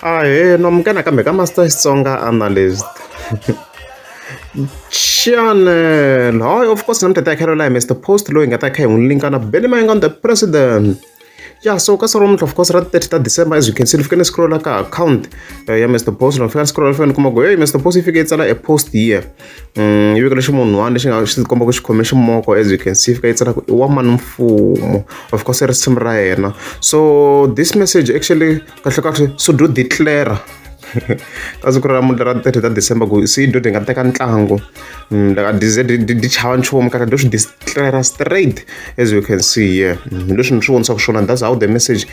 nomkena kambe ka Master Xitsonga analyst. Channel. Hi, of course, I'm the Carolina Mr. Post low in attack and link on a belly on the president. Yeah, so Kasarom, of course, at 30 December, as you can see, if you can scroll like an account, Mr. Post, if you can scroll, if you can go, Mr. Post, if you get a post here, you can show one, I should come back commission more, as you can see, if it's like 1 man full, of course, there's some right. So, this message actually, so do declare. Kasi ku ri ra munhu ra 30 December ku se do ti nga teka ntlangu like dize di chava nchumu kaka do swi declare straight as you can see here leswi ni swi vonisaka swona, that's how the message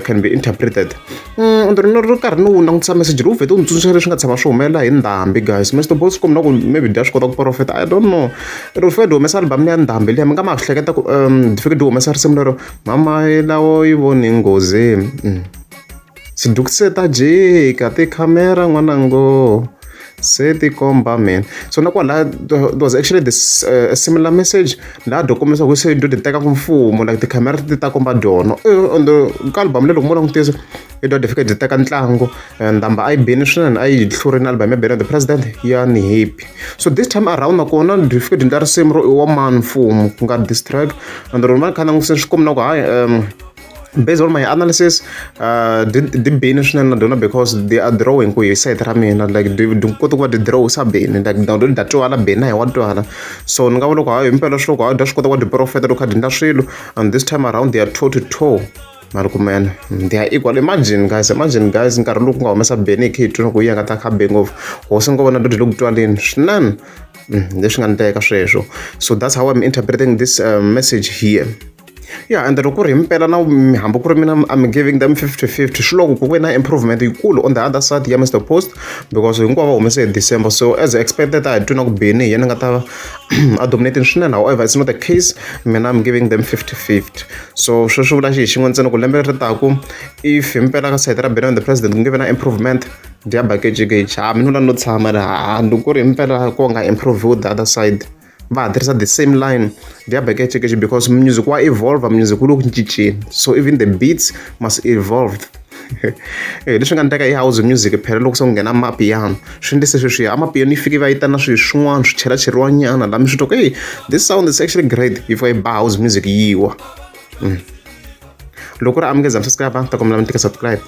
can be interpreted. Ndo ri ri karhi ni wu langutisa message ri wu vhete wu ni tsundzuxa leswi nga tshama swi humelela hi ndhambi guys. Mr. Boss ku mina ku maybe dya swi kota ku profeta, I don't know. Ri fike di humesa album leya ndhambi liya mi nga ma swi hleketa ku di fike di humesa risimu lero mama lawo yi voni nghozi sidukise ta jika tikhamera n'wanango se ti komba man. So na kwala there was actually this a similar message la dokumenta ku se do ti teka ku mfumo like tikhamera ti ta komba dono on the album lelo mo langutisa i do fika di teka ntlangu ndamba ai bini swinene ai hlurile album ya the president ya ni happy. So this time around nakona di fika di ndla risimu ro wa man mfumo ku nga distract and rona kana nguse swi komna ku hayi based on my analysis, the national don't because they are drawing ku side ra mina like the koto ku the draw sa bene like don't that to ala bene I want to ala. So nga vona ku hayi impela swo ku dash koto ku the prophet ro khadi nda swilo, and this time around they are toe to toe. Maloko man, they are equal. Imagine guys nkarhi loku nga humesa bene khitu ku yanga ta khabe ngopfu hosi ngo vona do di loku twaleni swinene leswi nga ndeka sweswo. So that's how I'm interpreting this message here. Yeah, and the ku ri himpela na hambi ku ri mina I'm giving them 50-50 swi loko ku ve na improvement yikulu on the other side ya Mr. Post because hinkwavo va humese hi December. So as expected I do not beni yena nga ta dominating swinene. However, it's not the case. Mina I'm giving them 50-50. So sweswo vula xi xin'we ntsena ku lembe ri taku if himpela ka side ra beni on the president ku nge ve na improvement dia bakejike cha mina no tshama ra ndo ku ri himpela ko nga improve the other side. But there's the same line they are because music will evolve, music will change. So even the beats must evolve. Leswi nga ndeka i house music phela loko so nghena amapiano swi ndise sweswi amapiano ifike va yitana swilo swin'wana swi chela nyana la mi swi toka this sound is actually great if I buy house music yiwa loko ri amukeza subscribe ta kombela mi tika subscribe.